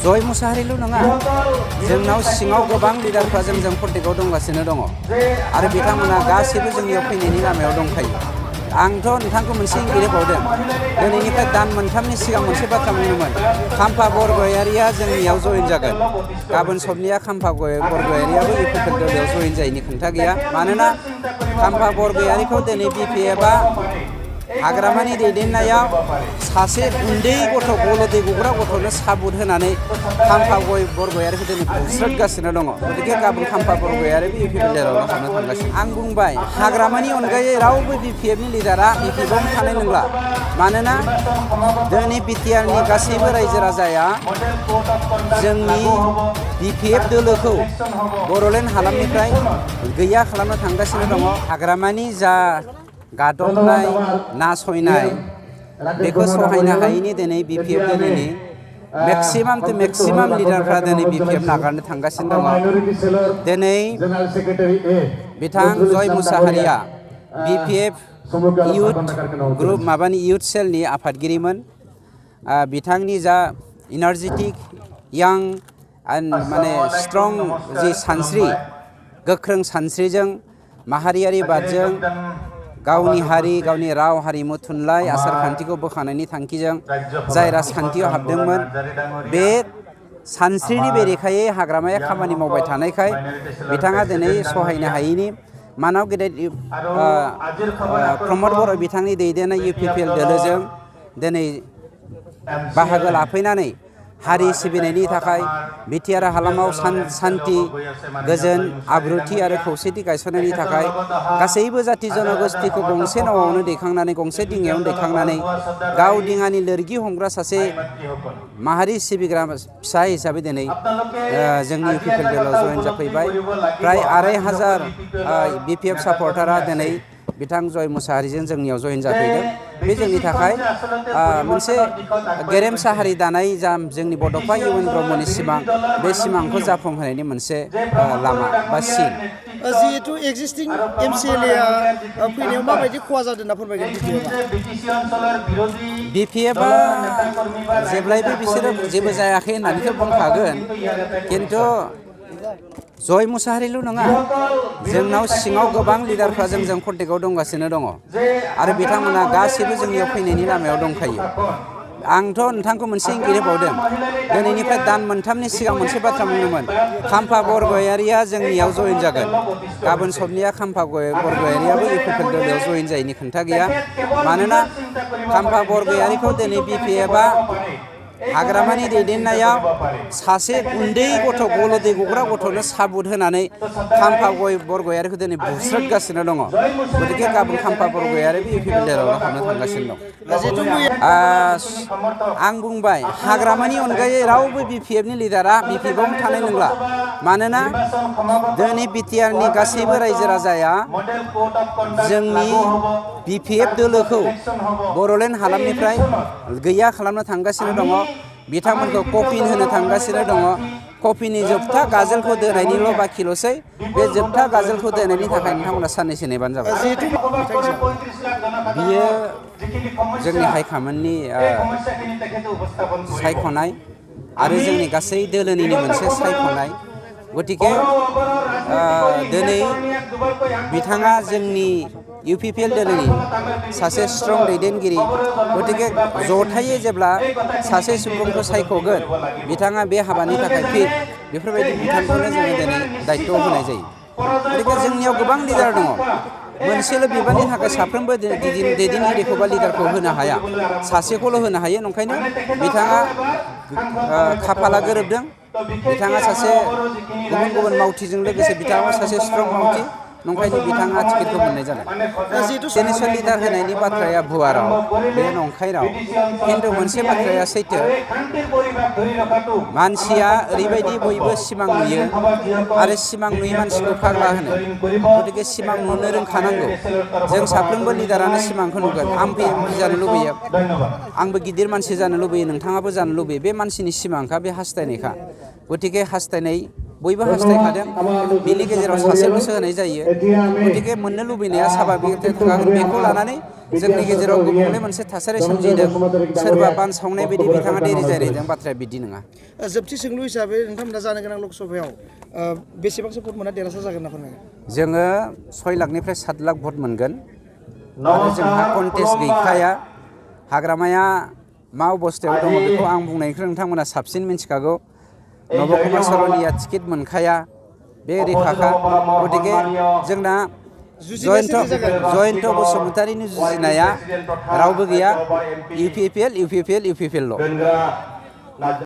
जय मुसाहारिल' नङा जोंनाव सिङाव गोबां लिडारफ्रा जोंजों कन्टेक्टआव दंगासिनो दङ आरो बिथांमोना गासैबो जोंनियाव फैनायनि लामायाव दंखायो। आंथ' नोंथांखौ मोनसे इंगित होबावदों दिनैनिफ्राय दान मोनथामनि सिगां मोनसे बाथ्रा बुंदोंमोन खाम्फा बरगयारिया जोंनियाव जयेन जागोन। गाबोन सबनिया खाम्फा बरगयारियाबो इउपिपिएल दलाव जयेन जायैनि खोथा गैया। मानोना खाम्फा बरगयारिखौ दिनै बिपिएफआ हाग्रामानि दैदेननायाव सासे उन्दै गथ' गल'दै गग्रा गथ'नो साबुत होनानै खाम्फा बरगयारिखौ दिनै बुस्रांगासिनो दङ। गतिके गाबोन खाम्फा बरगयारिबो इउपिपिएल दलाव हाबनो थांगासिनो। आं बुंबाय हाग्रामानि अनगायै रावबो बिपिएफनि लिडारा इउपिपिएलआव थानाय नंला। मानोना दिनै बिटिआरनि गासैबो रायजो राजाया जोंनि बिपिएफ दोलोखौ बड'लेण्ड हालामनिफ्राय गैया खालामनो थांगासिनो दङ। हाग्रामानि जा गादबनाय नासयनाय बेखौ सहायनो हायैनि दिनै बिपिएफ दोलोनि मेक्सिमाम टु मेक्सिमाम लिडारफ्रा दिनै बिपिएफ नागारनो थांगासिनो दङ। दिनै बिथां Jay Mushahary BPF youth group youth सेलनि आफादगिरिमोन। बिथांनि जा इनार्जेटिक यां माने स्ट्रं जि सानस्रि गोख्रों सानस्रिजों माहारियारि बादजों गावनि हारि गावनि राव हारिमु थुनलाइ आसार खान्थिखौ बोखांनायनि थांखिजों जाय राजखान्थियाव हाबदोंमोन बे सानस्रिनि बेरेखायै हाग्रामाया खामानि मावबाय थानायखाय बिथाङा दिनै सहायनो हायैनि मानाव गेदेर प्रमद बर' बिथांनि दैदेननाय इउपिपिएल दोलोजों दिनै बाहागो लाफैनानै हारि सिबिनायनि थाखाय बिटिआर हालामाव सान्थि गोजोन आब्रुथि आरो खौसेथि गायसननायनि थाखाय गासैबो जाति जनगोष्ठीखौ गंसे नावावनो दैखांनानै गंसे दिङायावनो दैखांनानै गाव दिङानि लोरगि हमग्रा सासे माहारि सिबिग्रा फिसा हिसाबै दिनै जोंनि इउपिपिएल दलाव जयेन जाफैबाय। प्राय 2500 बिपिएफ सापर्टारा दिनै बिथां जय मुसाहारिजों जोंनियाव जयेन जाफैदों। बे जोंनि थाखाय मोनसे गेरेमसा हारि दानाय जा जोंनि बड'फा इउएन ब्रह्मनि सिमां बे सिमांखौ जाफुंहोनायनि मोनसे लामा बा सिन। जिहेतु एक्जिस्टिं एमसिएलएआ फैनायाव माबायदि खहा जादों होनना फोरमायगोन बिपिएफआ जेब्लायबो बिसोरो जेबो जायाखै होननानैथ' बुंखागोन। खिन्थु जय मुसाहारिल' नङा जोंनाव सिङाव गोबां लिडारफ्रा जोंजों कन्टेक्टआव दंगासिनो दङ आरो बिथांमोना गासैबो जोंनियाव फैनायनि लामायाव दंखायो। आंथ' नोंथांखौ मोनसे इंगित होबावदों दिनैनिफ्राय दान मोनथामनि सिगां मोनसे बाथ्रा बुंदोंमोन खाम्फा बरगयारिया जोंनियाव जयेन जागोन। गाबोन सबनिया खाम्फा बरगयारियाबो इउपिपिएल दलाव जयेन जायैनि खोथा गैया। मानोना खाम्फा बरगयारिखौ दिनै बिपिएफआ हाग्रामानि दैदेननायाव सासे उन्दै गथ' गल'दै गग्रा गथ'नो साबुत होनानै खाम्फा बरगयारिखौ दिनै बुस्रांगासिनो दङ। गतिके गाबोन खाम्फा बरगयारिबो इउपिपिएल दलाव हाबनो थांगासिनो दं। आं बुंबाय हाग्रामानि अनगायै रावबो बिपिएफनि लिडारा बिपिएफआव थानाय नंला। मानोना दिनै बिटिआरनि गासैबो रायजो राजाया जोंनि बिपिएफ दोलोखौ बड'लेण्ड हालामनिफ्राय गैया खालामनो थांगासिनो दङ। बिथांमोनखौ कफिन होनो थांगासिनो दङ। कफिनि जोबथा गाजोलखौ दोनायनिल' बाखिल'सै। बे जोबथा गाजोलखौ दोनायनि थाखाय नोंथांमोना साननैसो नेबानो जाबाय। बियो जोंनि हाइकमान्डनि सायख'नाय आरो जोंनि गासै दोलोनिनो मोनसे सायख'नाय। गतिके दिनै बिथाङा जोंनि इउपिपिएल दोलोनि सासे स्ट्रं दैदेनगिरि। गतिके जथायै जेब्ला सासे सुबुंखौ सायख'गोन बिथाङा बे हाबानि थाखाय फिट बेफोरबायदि बिथांखौनो जोङो दिनै दायित्व होनाय जायो। गतिके जोंनियाव गोबां लिडार दङ। मोनसेल' बिबाननि थाखाय साफ्रोमबो दैदेनगिरिखौ बा लिडारखौ होनो हाया सासेखौल' होनो हायो। नंखायनो बिथाङा खाफाला गोरोबदों। बिथाङा सासे गुबुन मावथिजों लोगोसे बिथाङा सासे स्ट्रं मावथि नंखायनो बिथाङा टिकेटखौ मोननाय जादों। जेनेरेल लिडार होनायनि बाथ्राया भुवा राव बे नंखाय राव। खिन्थु मोनसे बाथ्राया सैथो मानसिया ओरैबायदि बयबो सिमां नुयो आरो सिमां नुयै मानसिखौ फाग्ला होनो। गतिके सिमां नुनो रोंखानांगौ। जों साफ्रोमबो लिडारानो सिमांखौ नुगोन। आंबो एमपि जानो लुबैयो आंबो गिदिर मानसि जानो लुबैयो नोंथाङाबो जानो लुबैयो। बे मानसिनि सिमांखा बे हास्थायनायखा। गतिके हास्थायनाय बयबो हास्थायखादों। बिनि गेजेराव सासेल'सो होनाय जायो। गतिके मोननो लुबैनाया साभाबिक थाखागोन। बेखौ लानानै जोंनि गेजेराव गुबुंले मोनसे थासारि सोमजिदों सोरबा बानसावनाय बायदि बिथाङा रिजायनायजों बाथ्राया बिदि नङा। जोबथि सोंलु हिसाबै नोंथांमोना जानो गोनां लकसभायाव बेसेबांसो भट मोनना देरहासार जागोन होनना फोरमायगोन? जोङो 6 लाखनिफ्राय 7 लाख भट मोनगोन आरो जोंहा कन्टेस्ट गैखाया। हाग्रामाया मा अबस्थायाव दङ बेखौ आं बुंनायनिख्रुइ नोंथांमोना साबसिन मिन्थिखागौ। नब कुमार सर'निया टिकेट मोनखाया बे रोखाखा। गतिके जोंना जयन्त बसुमतारीनि जुजिनाया रावबो गैया। इउपिपिएल ल'।